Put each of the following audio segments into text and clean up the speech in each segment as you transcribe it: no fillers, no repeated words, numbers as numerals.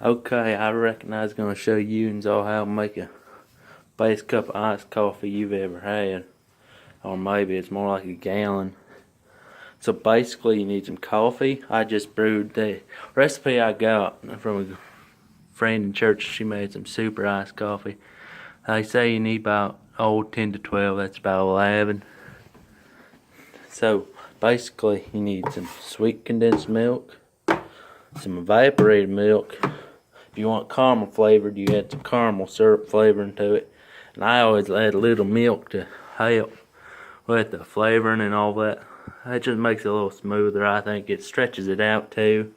Okay, I reckon I was going to show you and all how to make a best cup of iced coffee you've ever had. Or maybe it's more like a gallon. So basically you need some coffee. I just brewed the recipe I got from a friend in church. She made some super iced coffee. They say you need about 10 to 12, that's about 11. So basically you need some sweet condensed milk, some evaporated milk. If you want caramel flavored, you add some caramel syrup flavoring to it. And I always add a little milk to help with the flavoring and all that. That just makes it a little smoother. I think it stretches it out too,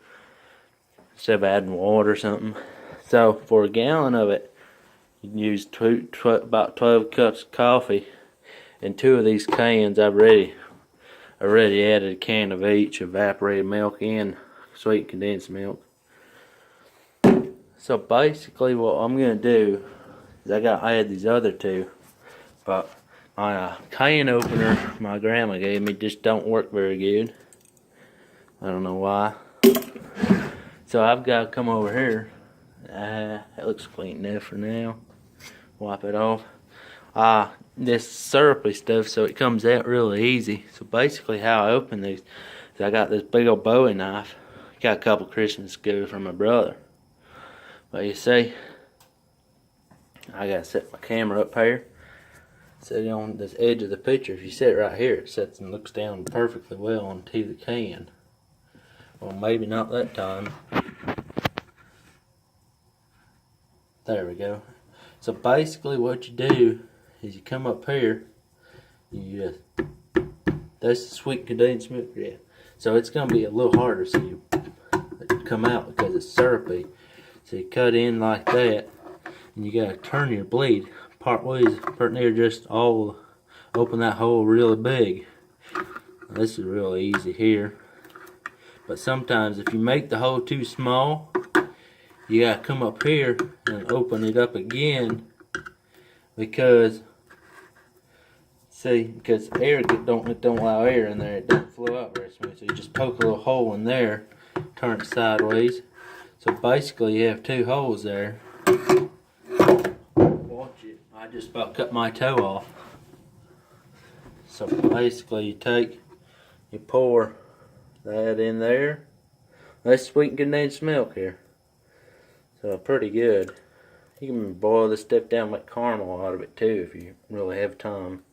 instead of adding water or something. So for a gallon of it, you can use about 12 cups of coffee. In 2 of these cans, I've already added a can of each evaporated milk and sweet condensed milk. So basically what I'm going to do is I got to add these other 2, but my can opener my grandma gave me just don't work very good. I don't know why. So I've got to come over here. It looks clean enough for now. Wipe it off. This syrupy stuff, so it comes out really easy. So basically how I open these is I got this big old Bowie knife. Got a couple Christmas gifts from my brother. But you see, I gotta set my camera up here. Set it on this edge of the picture. If you set it right here, it sets and looks down perfectly well onto the can. Well, maybe not that time. There we go. So basically what you do is you come up here, you just, that's the sweet condensed milk, yeah. So it's gonna be a little harder so you come out because it's syrupy. So you cut in like that, and you gotta turn your blade part ways, part near, just all open that hole really big. This is really easy here, but sometimes if you make the hole too small, you gotta come up here and open it up again, because air don't allow air in there. It don't flow out very smooth. So you just poke a little hole in there, turn it sideways. So basically you have 2 holes there. Watch it. I just about cut my toe off. So basically you pour that in there. That's sweet condensed milk here. So pretty good. You can boil this stuff down, make caramel out of it too if you really have time.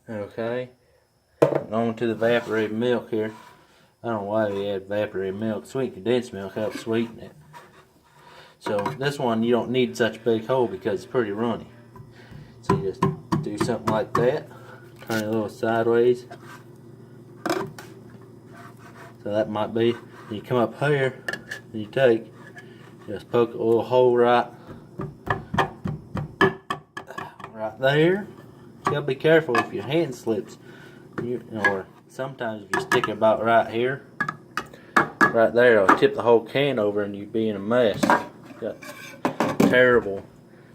Okay. On to the evaporated milk here. I don't know why we add evaporated milk. Sweet condensed milk helps sweeten it. So this one you don't need such a big hole because it's pretty runny. So you just do something like that. Turn it a little sideways. So that might be. And you come up here and you just poke a little hole right there. You gotta be careful if your hand slips. Or sometimes if you stick it about right here, right there, it'll tip the whole can over and you'd be in a mess. You got terrible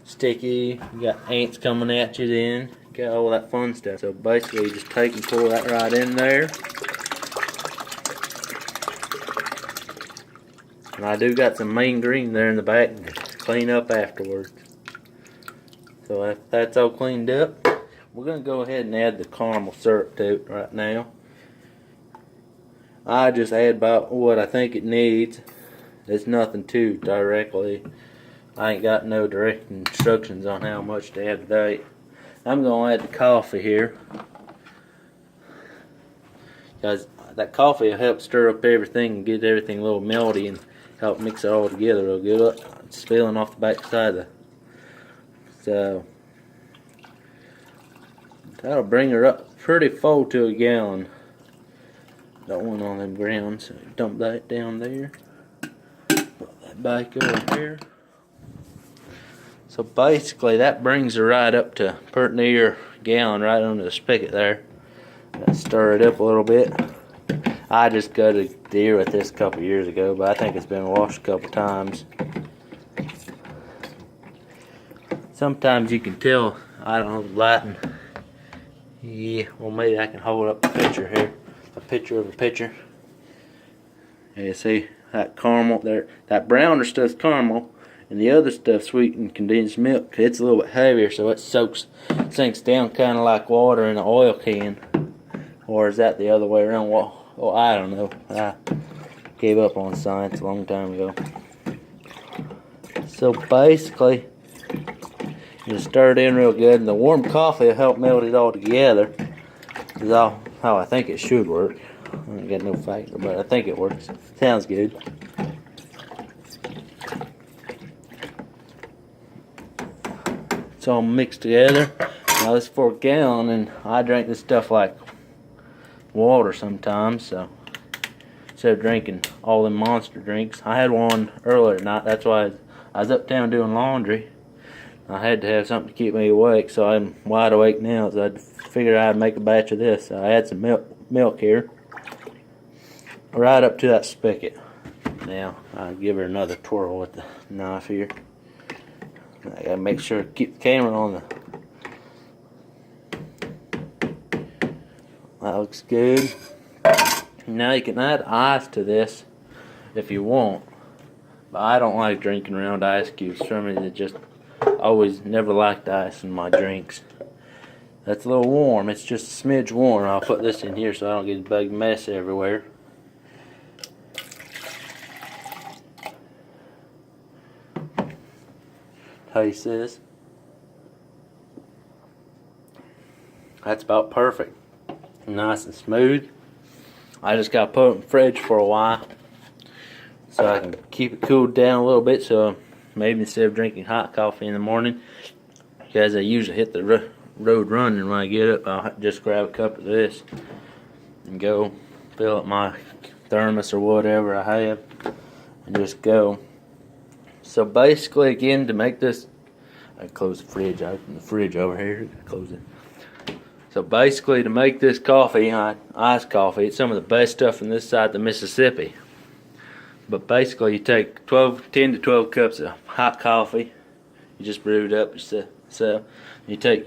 sticky, you got ants coming at you then, you got all that fun stuff. So basically you just take and pour that right in there. And I do got some mean green there in the back to clean up afterwards. So if that's all cleaned up, we're going to go ahead and add the caramel syrup to it right now. I just add about what I think it needs. It's nothing too directly. I ain't got no direct instructions on how much to add today. I'm going to add the coffee here, because that coffee will help stir up everything and get everything a little melty and help mix it all together real good. Look, it's spilling off the back side of the, so that'll bring her up pretty full to a gallon. Don't want on them ground, so dump that down there. Put that back over here. So basically that brings her right up to pretty near a gallon right under the spigot there. Stir it up a little bit. I just got a deer with this a couple years ago, but I think it's been washed a couple times. Sometimes you can tell, I don't know, the lighting. Yeah, well maybe I can hold up the picture here. A picture of a picture. Yeah, see, that caramel there. That browner stuff's caramel, and the other stuff sweetened condensed milk. It's a little bit heavier, so it sinks down kind of like water in an oil can. Or is that the other way around? Well, I don't know. I gave up on science a long time ago. So basically, you stir it in real good, and the warm coffee will help melt it all together. Is how I think it should work. I ain't got no factor, but I think it works. Sounds good. It's all mixed together. Now this is for a gallon, and I drink this stuff like water sometimes, so instead of drinking all them monster drinks. I had one earlier tonight. That's why I was uptown doing laundry. I had to have something to keep me awake, so I'm wide awake now. So I figured I'd make a batch of this. So I had some milk here, right up to that spigot. Now I'll give her another twirl with the knife here. I gotta make sure to keep the camera on the. That looks good. Now you can add ice to this if you want, but I don't like drinking around ice cubes. For me, it just always never liked ice in my drinks. That's a little warm. It's just a smidge warm. I'll put this in here so I don't get a big mess everywhere. Taste this. That's about perfect. Nice and smooth. I just got to put it in the fridge for a while so I can keep it cooled down a little bit, so maybe instead of drinking hot coffee in the morning, because I usually hit the road running when I get up, I'll just grab a cup of this and go fill up my thermos or whatever I have and just go. So basically, again, to make this, I close the fridge. I open the fridge over here. Close it. So basically, to make this coffee, iced coffee, it's some of the best stuff in this side of the Mississippi. But basically, you take 10 to 12 cups of hot coffee. You just brew it up yourself. You're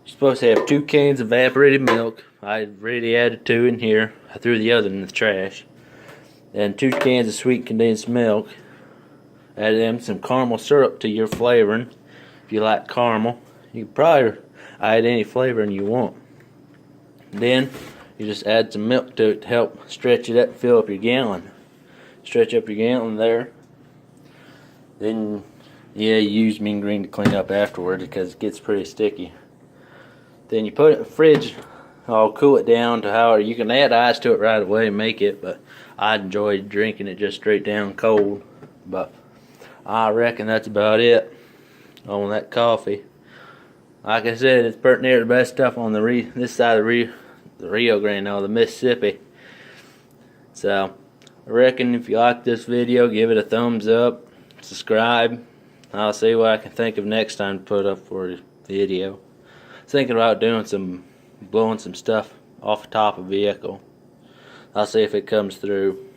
supposed to have 2 cans of evaporated milk. I already added 2 in here. I threw the other in the trash. And 2 cans of sweet condensed milk. Add them some caramel syrup to your flavoring. If you like caramel, you can probably add any flavoring you want. Then you just add some milk to it to help stretch it up and fill up your gallon. Stretch up your gallon there. Then, yeah, you use mean green to clean up afterward because it gets pretty sticky. Then you put it in the fridge. I'll cool it down to however. You can add ice to it right away and make it, but I enjoy drinking it just straight down cold. But I reckon that's about it on that coffee. Like I said, it's pretty near the best stuff on this side of the Rio Grande, the Mississippi. So I reckon if you like this video, give it a thumbs up, subscribe. I'll see what I can think of next time to put up for a video. Thinking about blowing some stuff off the top of a vehicle. I'll see if it comes through.